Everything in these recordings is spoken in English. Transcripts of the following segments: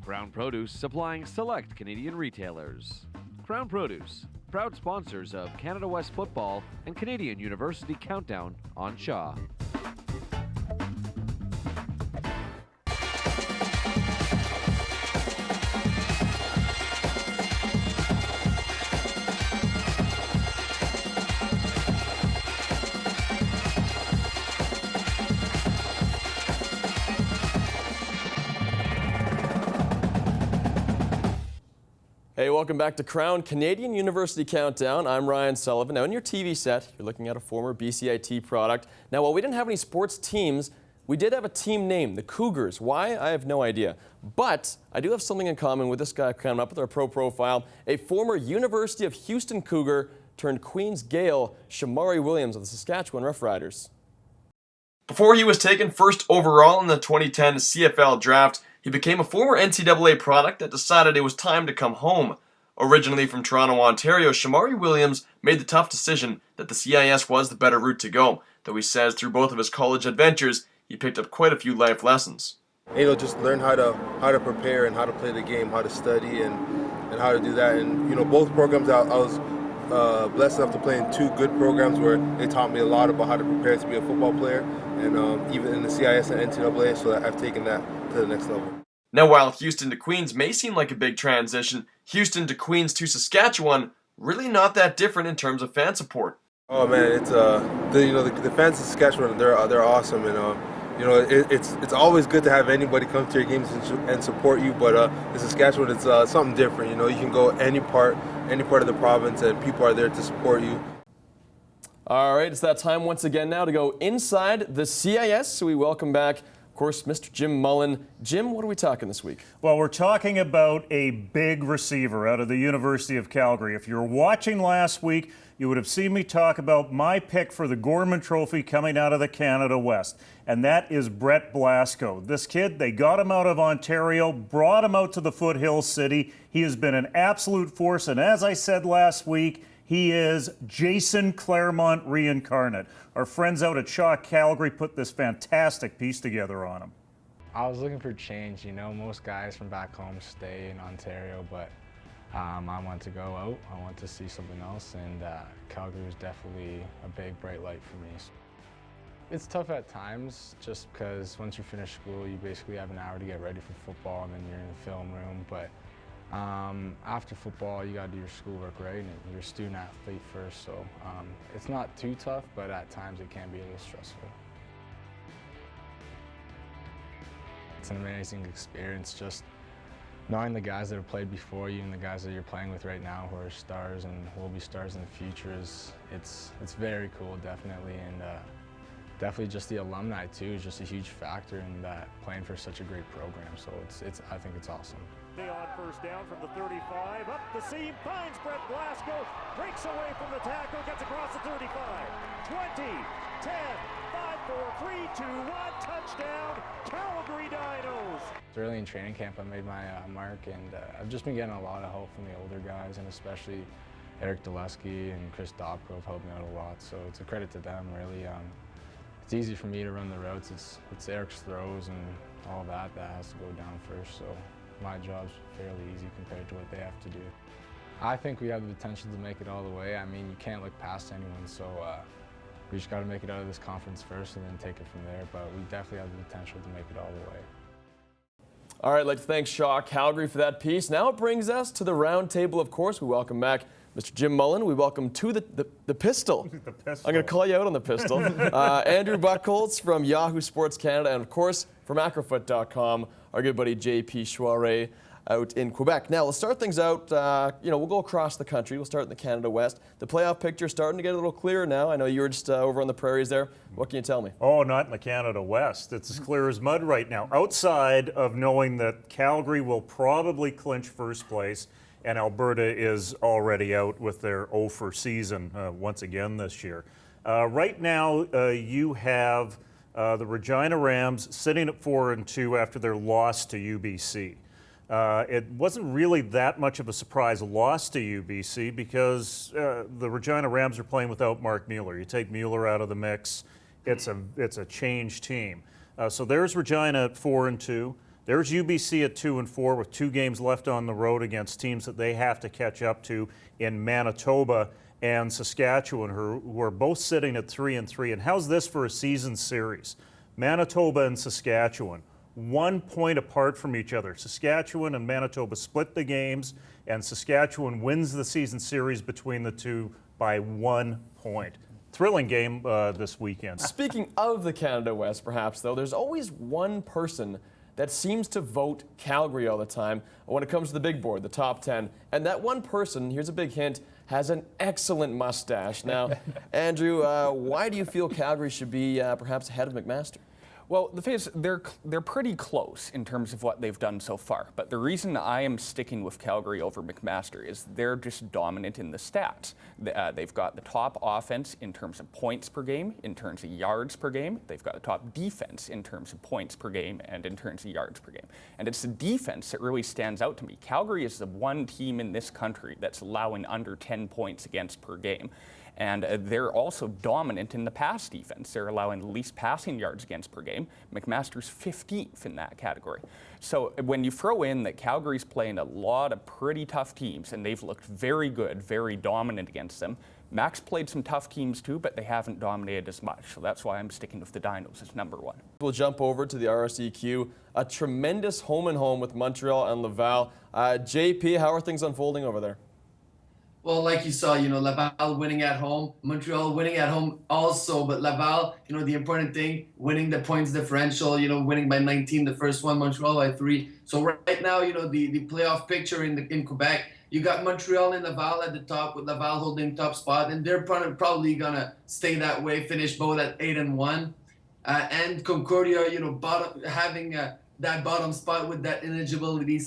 Krown Produce supplying select Canadian retailers. Krown Produce, proud sponsors of Canada West Football and Canadian University Countdown on Shaw. Hey, welcome back to Krown Canadian University Countdown. I'm Ryan Sullivan. Now, in your TV set, you're looking at a former BCIT product. Now, while we didn't have any sports teams, we did have a team name, the Cougars. Why? I have no idea. But I do have something in common with this guy coming up with our pro profile, a former University of Houston Cougar turned Queen's Gael, Shomari Williams of the Saskatchewan Roughriders. Before he was taken first overall in the 2010 CFL draft, he became a former NCAA product that decided it was time to come home. Originally from Toronto, Ontario, Shomari Williams made the tough decision that the CIS was the better route to go, though he says through both of his college adventures, he picked up quite a few life lessons. Just learn how to prepare and how to play the game, how to study and how to do that. And, both programs I was blessed enough to play in two good programs where they taught me a lot about how to prepare to be a football player, and even in the CIS and NCAA, so that I've taken that to the next level. Now, while Houston to Queens may seem like a big transition, Houston to Queens to Saskatchewan, really not that different in terms of fan support. Oh man, it's the fans of Saskatchewan, they're awesome, and it's always good to have anybody come to your games and support you. But in Saskatchewan, it's something different. You can go any part of the province, and people are there to support you. All right, it's that time once again now to go inside the CIS. So we welcome back, of course, Mr. Jim Mullin. Jim, what are we talking this week? Well, we're talking about a big receiver out of the University of Calgary. If you were watching last week, you would have seen me talk about my pick for the Gorman Trophy coming out of the Canada West, and that is Brett Blasco. This kid, they got him out of Ontario, brought him out to the foothill city. He has been an absolute force, and as I said last week, he is Jason Claremont reincarnate. Our friends out at Shaw Calgary put this fantastic piece together on him. I was looking for change. Most guys from back home stay in Ontario, but I want to go out. I want to see something else, and Calgary was definitely a big, bright light for me. It's tough at times, just because once you finish school, you basically have an hour to get ready for football, and then you're in the film room. But after football, you got to do your schoolwork, right? And you're a student athlete first, so it's not too tough, but at times it can be a little stressful. It's an amazing experience, just knowing the guys that have played before you and the guys that you're playing with right now who are stars and will be stars in the future it's very cool, definitely, and definitely just the alumni too is just a huge factor in that, playing for such a great program. So I think it's awesome. On first down from the 35, up the seam, finds Brett Blasco, breaks away from the tackle, gets across the 35, 20, 10, 5, 4, 3, 2, 1, touchdown, Calgary Dinos. Early in training camp, I made my mark, and I've just been getting a lot of help from the older guys, and especially Eric Dulesky and Chris Dobko have helped me out a lot, so it's a credit to them, really. It's easy for me to run the routes. It's Eric's throws and all that has to go down first, so my job's fairly easy compared to what they have to do. I think we have the potential to make it all the way. I mean, you can't look past anyone, so we just got to make it out of this conference first and then take it from there, but we definitely have the potential to make it all the way. All right, I'd like to thank Shaw Calgary for that piece. Now it brings us to the Roundtable, of course. We welcome back Mr. Jim Mullin. We welcome to the pistol. The pistol. I'm going to call you out on the pistol. Andrew Bucholtz from Yahoo Sports Canada, and of course from acrofoot.com, our good buddy JP Shoiry out in Quebec. Now, let's start things out. We'll go across the country. We'll start in the Canada West. The playoff picture starting to get a little clearer now. I know you were just over on the prairies there. What can you tell me? Oh, not in the Canada West. It's as clear as mud right now. Outside of knowing that Calgary will probably clinch first place, and Alberta is already out with their 0 season once again this year. Right now, you have the Regina Rams sitting at 4-2 after their loss to UBC. It wasn't really that much of a surprise loss to UBC because the Regina Rams are playing without Mark Mueller. You take Mueller out of the mix, it's a changed team. So there's Regina at 4-2. There's UBC at 2-4 with 2 games left on the road against teams that they have to catch up to in Manitoba and Saskatchewan, who are both sitting at 3-3. And how's this for a season series? Manitoba and Saskatchewan, 1 point apart from each other. Saskatchewan and Manitoba split the games, and Saskatchewan wins the season series between the two by 1 point. Thrilling game this weekend. Speaking of the Canada West, perhaps, though, there's always one person that seems to vote Calgary all the time when it comes to the big board, the top 10. And that one person, here's a big hint, has an excellent mustache. Now, Andrew, why do you feel Calgary should be perhaps ahead of McMaster? Well, the thing is, they're pretty close in terms of what they've done so far. But the reason I am sticking with Calgary over McMaster is they're just dominant in the stats. They've got the top offense in terms of points per game, in terms of yards per game. They've got the top defense in terms of points per game and in terms of yards per game. And it's the defense that really stands out to me. Calgary is the one team in this country that's allowing under 10 points against per game. And they're also dominant in the pass defense. They're allowing the least passing yards against per game. McMaster's 15th in that category. So when you throw in that Calgary's playing a lot of pretty tough teams, and they've looked very good, very dominant against them. Mac's played some tough teams too, but they haven't dominated as much. So that's why I'm sticking with the Dinos as number 1. We'll jump over to the RSEQ. A tremendous home-and-home with Montreal and Laval. JP, how are things unfolding over there? Well, like you saw, Laval winning at home, Montreal winning at home also, but Laval, the important thing, winning the points differential, winning by 19 the first one, Montreal by 3. So right now, the playoff picture in Quebec, you got Montreal and Laval at the top, with Laval holding top spot, and they're probably gonna stay that way, finish both at 8-1. And Concordia, having that bottom spot with that ineligibility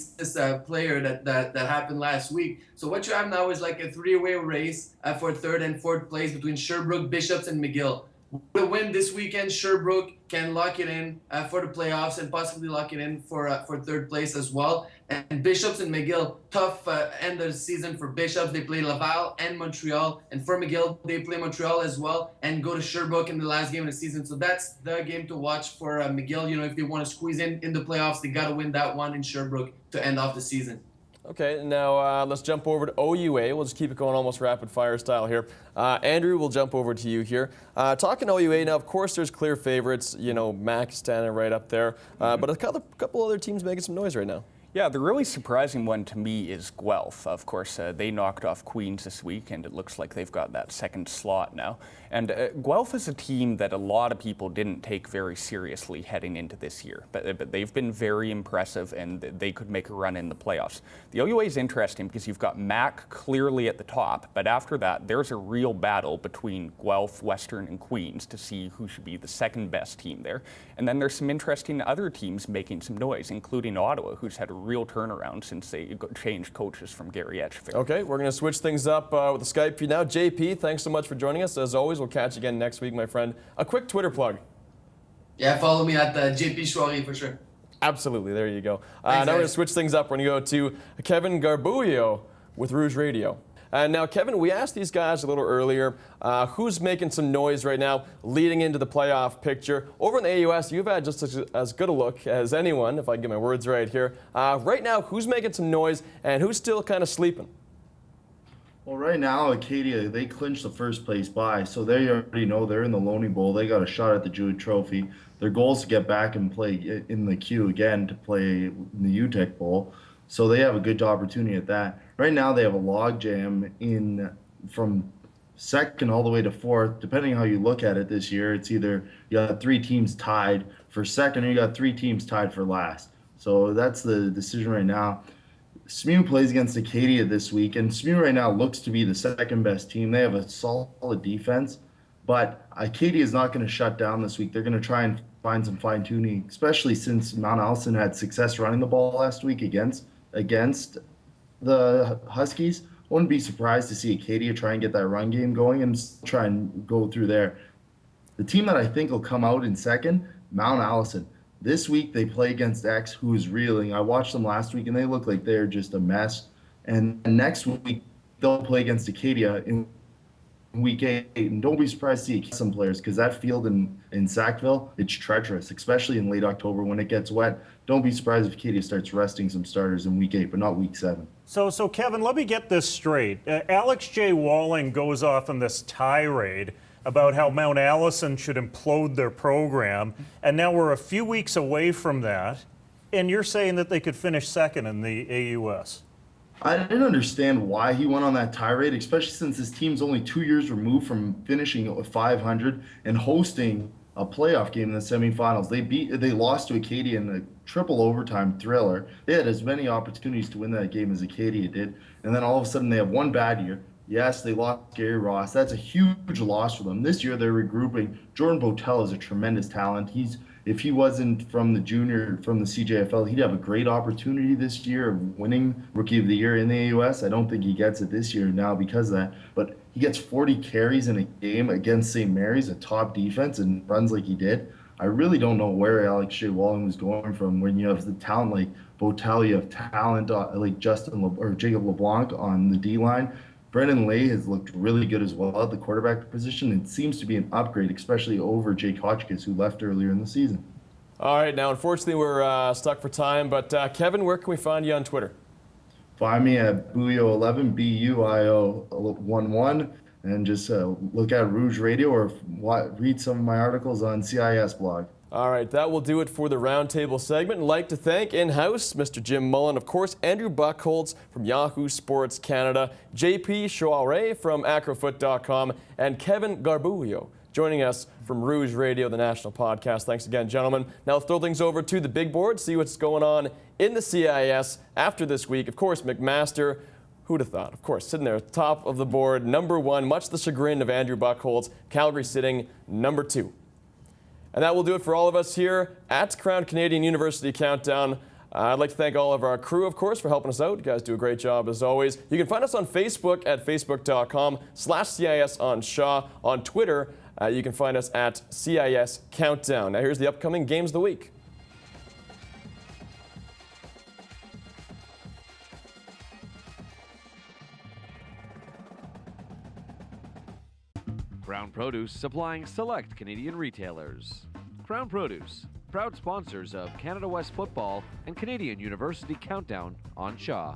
player that happened last week. So what you have now is like a 3-way race for 3rd and 4th place between Sherbrooke, Bishops, and McGill. With a win this weekend, Sherbrooke can lock it in for the playoffs and possibly lock it in for 3rd place as well. And Bishops and McGill, tough end of the season for Bishops. They play Laval and Montreal. And for McGill, they play Montreal as well and go to Sherbrooke in the last game of the season. So that's the game to watch for McGill. If they want to squeeze in the playoffs, they got to win that one in Sherbrooke to end off the season. Okay, now let's jump over to OUA. We'll just keep it going almost rapid fire style here. Andrew, we'll jump over to you here. Talking OUA, now of course there's clear favorites, Mac standing right up there, but a couple other teams making some noise right now. Yeah, the really surprising one to me is Guelph. Of course, they knocked off Queens this week, and it looks like they've got that second slot now. And Guelph is a team that a lot of people didn't take very seriously heading into this year. But they've been very impressive, and they could make a run in the playoffs. The OUA is interesting because you've got Mac clearly at the top, but after that, there's a real battle between Guelph, Western, and Queens to see who should be the second best team there. And then there's some interesting other teams making some noise, including Ottawa, who's had a real turnaround since they changed coaches from Gary Etchefair. Okay, we're going to switch things up with the Skype feed now. JP, thanks so much for joining us. As always, we'll catch you again next week, my friend. A quick Twitter plug. Yeah, follow me at JP Shoiry for sure. Absolutely, there you go. Thanks, now we're going to guys. switch things up. We're going to go to Kevin Garbuio with Rouge Radio. Now, Kevin, we asked these guys a little earlier, who's making some noise right now leading into the playoff picture. Over in the AUS, you've had just as good a look as anyone, if I can get my words right here. Right now, who's making some noise and who's still kind of sleeping? Well, right now, Acadia, they clinched the first place bye, so they already know they're in the Loney Bowl. They got a shot at the Jewett Trophy. Their goal is to get back and play in the queue again to play in the UTEC Bowl. So they have a good opportunity at that. Right now, they have a logjam from 2nd all the way to 4th. Depending on how you look at it this year, it's either you got 3 teams tied for 2nd or you got 3 teams tied for last. So that's the decision right now. SMU plays against Acadia this week, and SMU right now looks to be the 2nd best team. They have a solid defense, but Acadia is not going to shut down this week. They're going to try and find some fine-tuning, especially since Mount Allison had success running the ball last week against the Huskies. I wouldn't be surprised to see Acadia try and get that run game going and try and go through there. The team that I think will come out in 2nd, Mount Allison. This week they play against X, who is reeling. I watched them last week, and they look like they're just a mess. And next week they'll play against Acadia. In 2nd, Mount Allison. This week they play against X, who is reeling. I watched them last week, and they look like they're just a mess. And next week they'll play against Acadia. And next week they'll play against Acadia. week 8, and don't be surprised to see some players, because that field in Sackville, it's treacherous, especially in late October when it gets wet. Don't be surprised if Acadia starts resting some starters in week 8, but not week 7. So Kevin, let me get this straight. Alex J. Walling goes off on this tirade about how Mount Allison should implode their program, and now we're a few weeks away from that, and you're saying that they could finish second in the AUS. I didn't understand why he went on that tirade, especially since his team's only 2 years removed from finishing 500 and hosting a playoff game in the semifinals. They lost to Acadia in a triple overtime thriller. They had as many opportunities to win that game as Acadia did, and then all of a sudden they have one bad year. Yes, they lost Gary Ross. That's a huge loss for them. This year they're regrouping. Jordan Botel is a tremendous talent. If he wasn't from the CJFL, he'd have a great opportunity this year of winning Rookie of the Year in the AUS. I don't think he gets it this year now because of that. But he gets 40 carries in a game against St. Mary's, a top defense, and runs like he did. I really don't know where Alex Shea Walling was going from when you have the talent like Botel, you have talent like Jacob LeBlanc on the D-line. Brendan Lay has looked really good as well at the quarterback position and seems to be an upgrade, especially over Jake Hotchkiss, who left earlier in the season. All right, now unfortunately we're stuck for time, but Kevin, where can we find you on Twitter? Find me at Buio11, BUIO11, and just look at Rouge Radio or read some of my articles on CIS blog. All right, that will do it for the Roundtable segment. I'd like to thank in-house Mr. Jim Mullin, of course, Andrew Bucholtz from Yahoo Sports Canada, JP Shoiry from acrofoot.com, and Kevin Garbuio joining us from Rouge Radio, the national podcast. Thanks again, gentlemen. Now let's throw things over to the big board, see what's going on in the CIS after this week. Of course, McMaster, who'd have thought? Of course, sitting there at the top of the board, number 1, much to the chagrin of Andrew Bucholtz. Calgary sitting number 2. And that will do it for all of us here at Krown Canadian University Countdown. I'd like to thank all of our crew, of course, for helping us out. You guys do a great job as always. You can find us on Facebook at facebook.com/CIS on Shaw. On Twitter, you can find us at CIS Countdown. Now here's the upcoming games of the week. Krown Produce supplying select Canadian retailers. Krown Produce, proud sponsors of Canada West Football and Canadian University Countdown on Shaw.